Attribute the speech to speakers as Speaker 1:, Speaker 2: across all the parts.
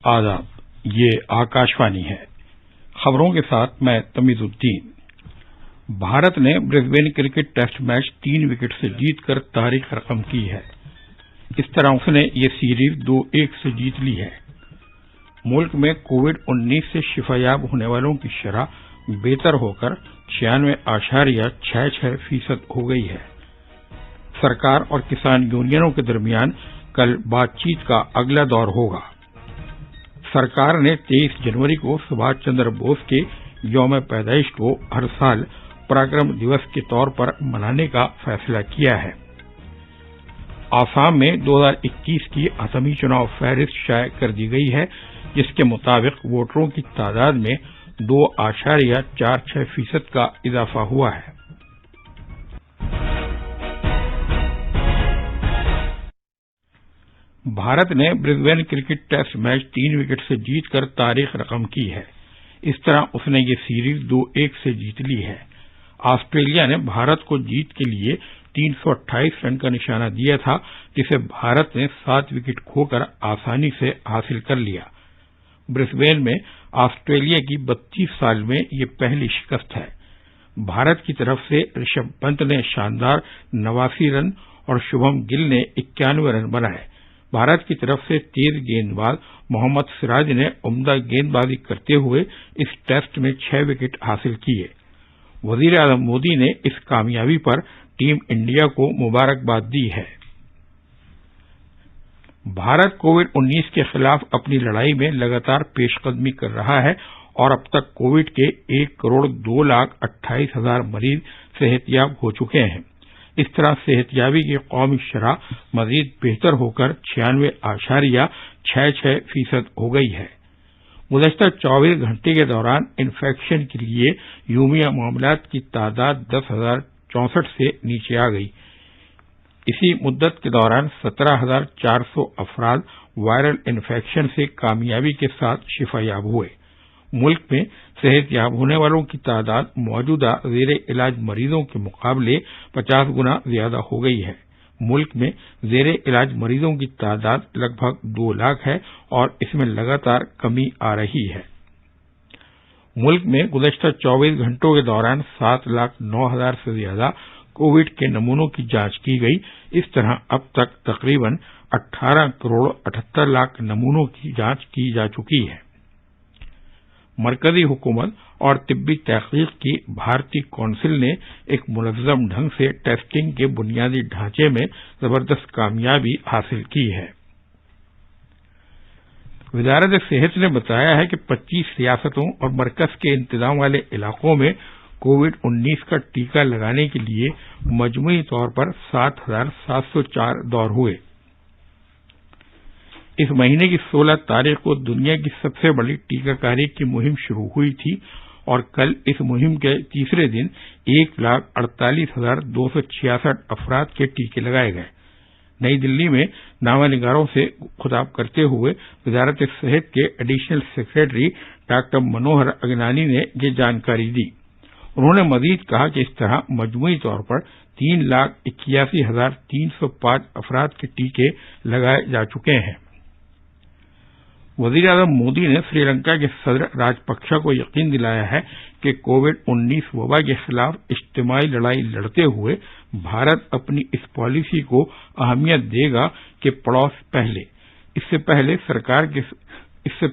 Speaker 1: آداب، یہ آکاشوانی ہے۔ خبروں کے ساتھ میں تمیز الدین۔ بھارت نے Brisbane cricket test match 3 wicket سے جیت کر تاریخ رقم کی ہے۔ اس طرح اس نے یہ سیریز 2-1 سے جیت لی ہے۔ ملک میں کووڈ-19 سے شفا یاب ہونے والوں کی شرح بہتر ہو کر 96.66% ہو گئی ہے۔ سرکار اور کسان یونینوں کے درمیان کل بات چیت کا اگلا دور ہوگا۔ سرکار نے 23 جنوری کو سبھاش چندر بوس کے یوم پیدائش کو ہر سال پراکرم دیوس کے طور پر منانے کا فیصلہ کیا ہے۔ آسام میں 2021 کی اسمبلی چناؤ فہرست شائع کر دی گئی ہے، جس کے مطابق ووٹروں کی تعداد میں 2.46% کا اضافہ ہوا ہے۔ بھارت نے Brisbane cricket test match 3 wicket سے جیت کر تاریخ رقم کی ہے۔ اس طرح اس نے یہ سیریز 2-1 سے جیت لی ہے۔ آسٹریلیا نے بھارت کو جیت کے لیے 328 رن کا نشانہ دیا تھا، جسے بھارت نے 7 وکٹ کھو کر آسانی سے حاصل کر لیا۔ برسبین میں آسٹریلیا کی 32 سال میں یہ پہلی شکست ہے۔ بھارت کی طرف سے رشبھ پنت نے شاندار 89 رن اور شبھم گل نے 91 رن بنائے۔ بھارت کی طرف سے تیز گیند باز محمد سراج نے عمدہ گیند بازی کرتے ہوئے اس ٹیسٹ میں 6 وکٹ حاصل کیے۔ وزیر اعظم مودی نے اس کامیابی پر ٹیم انڈیا کو مبارکباد دی ہے۔ بھارت کووڈ-19 کے خلاف اپنی لڑائی میں لگاتار پیش قدمی کر رہا ہے اور اب تک کووڈ کے 1,02,28,000 مریض صحت یاب ہو چکے ہیں۔ اس طرح صحت یابی کی قومی شرح مزید بہتر ہو کر 96.66% ہو گئی ہے۔ گزشتہ 24 گھنٹے کے دوران انفیکشن کے لیے یومیہ معاملات کی تعداد 10,064 سے نیچے آ گئی۔ اسی مدت کے دوران 17,400 افراد وائرل انفیکشن سے کامیابی کے ساتھ شفا یاب ہوئے۔ ملک میں صحت یاب ہونے والوں کی تعداد موجودہ زیر علاج مریضوں کے مقابلے 50 گنا زیادہ ہو گئی ہے۔ ملک میں زیر علاج مریضوں کی تعداد لگ بھگ 2 لاکھ ہے اور اس میں لگاتار کمی آ رہی ہے۔ ملک میں گزشتہ 24 گھنٹوں کے دوران 7,09,000 سے زیادہ کووڈ کے نمونوں کی جانچ کی گئی۔ اس طرح اب تک تقریباً 18,78,00,000 نمونوں کی جانچ کی جا چکی ہے۔ مرکزی حکومت اور طبی تحقیق کی بھارتی کونسل نے ایک منظم ڈھنگ سے ٹیسٹنگ کے بنیادی ڈھانچے میں زبردست کامیابی حاصل کی ہے۔ وزارت صحت نے بتایا ہے کہ 25 ریاستوں اور مرکز کے انتظام والے علاقوں میں کووڈ-19 کا ٹیکہ لگانے کے لیے مجموعی طور پر 7,704 دور ہوئے۔ اس مہینے کی 16 تاریخ کو دنیا کی سب سے بڑی ٹیکہ کاری کی مہم شروع ہوئی تھی اور کل اس مہم کے تیسرے دن 1,48,266 افراد کے ٹیکے لگائے گئے۔ نئی دلی میں نامہ نگاروں سے خطاب کرتے ہوئے وزارت صحت کے ایڈیشنل سیکریٹری ڈاکٹر منوہر اگنانی نے یہ جانکاری دی۔ انہوں نے مزید کہا کہ اس طرح مجموعی طور پر 3,81,305 افراد کے ٹیکے لگائے جا چکے ہیں۔ وزیر اعظم مودی نے سری لنکا کے صدر راجپکشا کو یقین دلایا ہے کہ کووڈ-19 وبا کے خلاف اجتماعی لڑائی لڑتے ہوئے بھارت اپنی اس پالیسی کو اہمیت دے گا کہ پڑوس پہلے۔ اس سے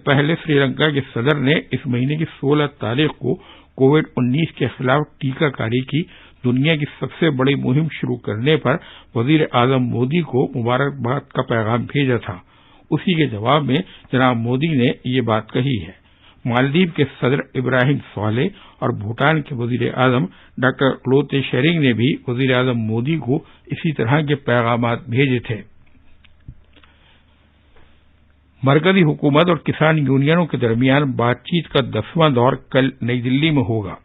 Speaker 1: پہلے سری لنکا کے صدر نے اس مہینے کی 16 تاریخ کو کووڈ-19 کے خلاف ٹیکہ کاری کی دنیا کی سب سے بڑی مہم شروع کرنے پر وزیر اعظم مودی کو مبارکباد کا پیغام بھیجا تھا۔ اسی کے جواب میں جناب مودی نے یہ بات کہی ہے۔ مالدیپ کے صدر ابراہیم صالح اور بھوٹان کے وزیر اعظم ڈاکٹر لوتے شیرنگ نے بھی وزیر اعظم مودی کو اسی طرح کے پیغامات بھیجے تھے۔ مرکزی حکومت اور کسان یونینوں کے درمیان بات چیت کا 10واں دور کل نئی دلی میں ہوگا۔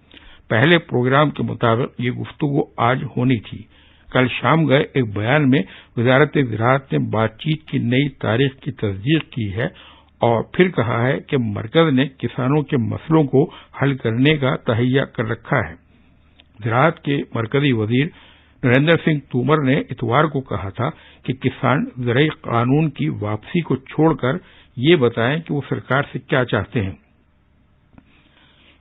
Speaker 1: پہلے پروگرام کے مطابق یہ گفتگو آج ہونی تھی۔ کل شام گئے ایک بیان میں وزارت زراعت نے بات چیت کی نئی تاریخ کی تصدیق کی ہے اور پھر کہا ہے کہ مرکز نے کسانوں کے مسئلوں کو حل کرنے کا تہیہ کر رکھا ہے۔ زراعت کے مرکزی وزیر نریندر سنگھ تومر نے اتوار کو کہا تھا کہ کسان زرعی قانون کی واپسی کو چھوڑ کر یہ بتائیں کہ وہ سرکار سے کیا چاہتے ہیں۔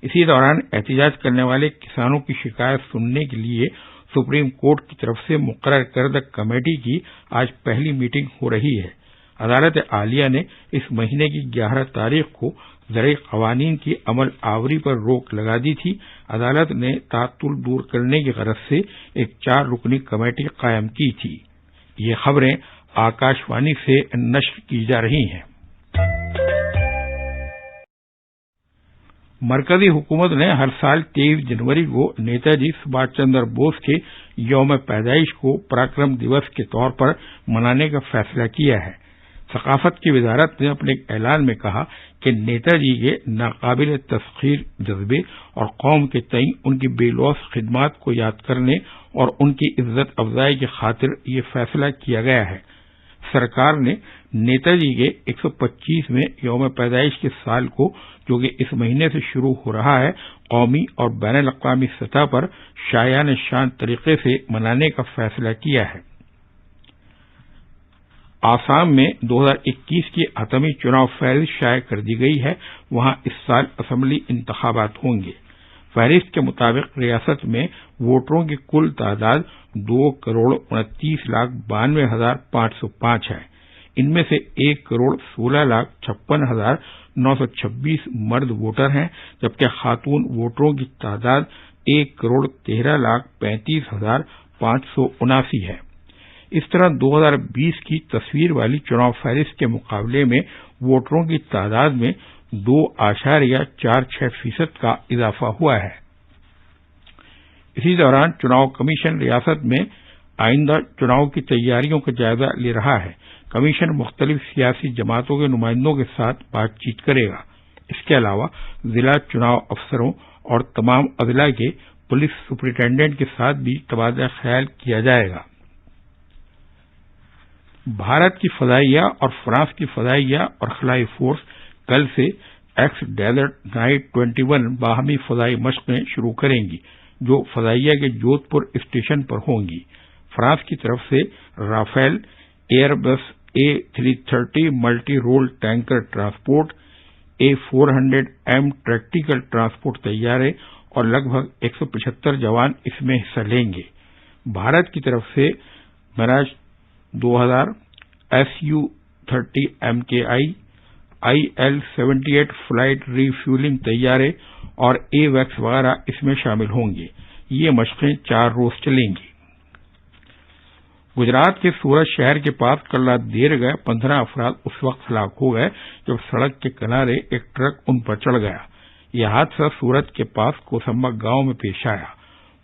Speaker 1: اسی دوران احتجاج کرنے والے کسانوں کی شکایت سننے کے لیے سپریم کورٹ کی طرف سے مقرر کردہ کمیٹی کی آج پہلی میٹنگ ہو رہی ہے۔ عدالت عالیہ نے اس مہینے کی 11 تاریخ کو زرعی قوانین کی عمل آوری پر روک لگا دی تھی۔ عدالت نے تعطل دور کرنے کی غرض سے ایک 4 رکنی کمیٹی قائم کی تھی۔ یہ خبریں آکاش وانی سے نشر کی جا رہی ہیں۔ مرکزی حکومت نے ہر سال 23 جنوری کو نیتا جی سبھاش چندر بوس کے یوم پیدائش کو پراکرم دیوس کے طور پر منانے کا فیصلہ کیا ہے۔ ثقافت کی وزارت نے اپنے ایک اعلان میں کہا کہ نیتا جی کے ناقابل تسخیر جذبے اور قوم کے تئیں ان کی بے لوث خدمات کو یاد کرنے اور ان کی عزت افزائی کی خاطر یہ فیصلہ کیا گیا ہے۔ سرکار نے نیتا جی کے 125ویں یوم پیدائش کے سال کو، جو کہ اس مہینے سے شروع ہو رہا ہے، قومی اور بین الاقوامی سطح پر شایان شان طریقے سے منانے کا فیصلہ کیا ہے۔ آسام میں 2021 کی حتمی چناؤ فہرست شائع کر دی گئی ہے۔ وہاں اس سال اسمبلی انتخابات ہوں گے۔ فہرست کے مطابق ریاست میں ووٹروں کی کل تعداد 2,29,92,505 ہے۔ ان میں سے 1,16,56,926 مرد ووٹر ہیں، جبکہ خاتون ووٹروں کی تعداد 1,13,35,579 ہے۔ اس طرح 2020 کی تصویر والی چناؤ فہرست کے مقابلے میں ووٹروں کی تعداد میں 2.46% کا اضافہ ہوا ہے۔ اسی دوران چناؤ کمیشن ریاست میں آئندہ چناؤ کی تیاریوں کا جائزہ لے رہا ہے۔ کمیشن مختلف سیاسی جماعتوں کے نمائندوں کے ساتھ بات چیت کرے گا۔ اس کے علاوہ ضلع چناؤ افسروں اور تمام اضلاع کے پولیس سپرنٹینڈنٹ کے ساتھ بھی تبادلہ خیال کیا جائے گا۔ بھارت کی فضائیہ اور فرانس کی فضائیہ اور خلائی فورس کل سے ایکس ڈیزرٹ نائٹ 21 باہمی فضائی مشقیں شروع کریں گی، جو فضائیہ کے جودھ پور اسٹیشن پر ہوں گی۔ فرانس کی طرف سے Rafale Airbus A330 multi role tanker transport, A400M tactical transport طیارے اور لگ بھگ 175 جوان اس میں حصہ لیں گے۔ بھارت کی طرف سے میراج 2000 Su-30 MKI IL-78 فلائٹ ری فیولنگ طیارے اور AWACS وغیرہ اس میں شامل ہوں گے۔ یہ مشقیں 4 روز چلیں گی۔ گجرات کے سورت شہر کے پاس کل رات دیر گئے 15 افراد اس وقت ہلاک ہو گئے جب سڑک کے کنارے ایک ٹرک ان پر چڑھ گیا۔ یہ حادثہ سورت کے پاس کوسمبا گاؤں میں پیش آیا۔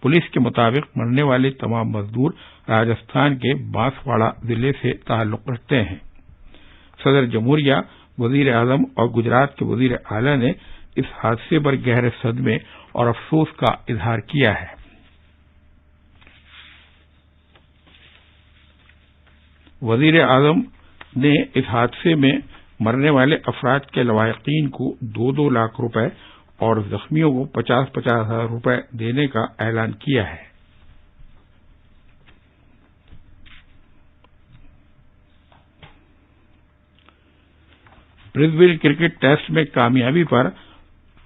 Speaker 1: پولیس کے مطابق مرنے والے تمام مزدور راجستھان کے بانسواڑہ ضلع سے تعلق رکھتے ہیں۔ صدر جمہوریہ، وزیر اعظم اور گجرات کے وزیر اعلیٰ نے اس حادثے پر گہرے صدمے اور افسوس کا اظہار کیا ہے۔ وزیر اعظم نے اس حادثے میں مرنے والے افراد کے لواحقین کو 2-2 لاکھ روپے اور زخمیوں کو 50,000 روپے دینے کا اعلان کیا ہے۔ برسبین کرکٹ ٹیسٹ میں کامیابی پر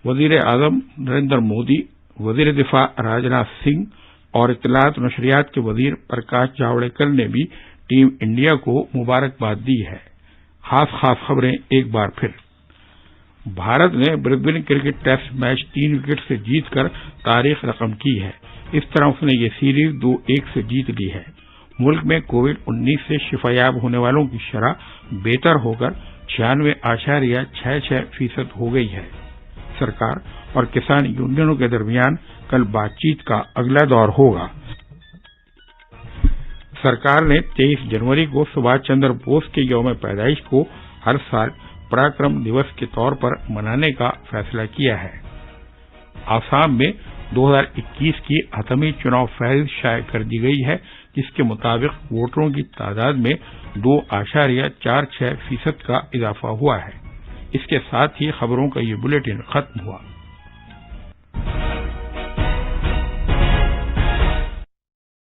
Speaker 1: وزیر اعظم نریندر مودی، وزیر دفاع راجناتھ سنگھ اور اطلاعات و نشریات کے وزیر پرکاش جاوڑیکر نے بھی ٹیم انڈیا کو مبارکباد دی ہے۔ خاص خبریں ایک بار پھر۔ بھارت نے Brisbane cricket test match 3 wicket سے جیت کر تاریخ رقم کی ہے۔ اس طرح اس نے یہ سیریز 2-1 سے جیت لی ہے۔ ملک میں کووڈ-19 سے شفایاب ہونے والوں کی شرح بہتر ہو کر 96.66% ہو گئی ہے۔ سرکار اور کسان یونینوں کے درمیان کل بات چیت کا اگلا دور ہوگا۔ سرکار نے 23 جنوری کو سبھاش چندر بوس کے یوم پیدائش کو ہر سال پراکرم دیوس کے طور پر منانے کا فیصلہ کیا ہے۔ آسام میں 2021 کی حتمی چناؤ فہرست شائع کر دی گئی ہے، جس کے مطابق ووٹروں کی تعداد میں 2.46% کا اضافہ ہوا ہے۔ اس کے ساتھ ہی خبروں کا یہ بلیٹن ختم ہوا۔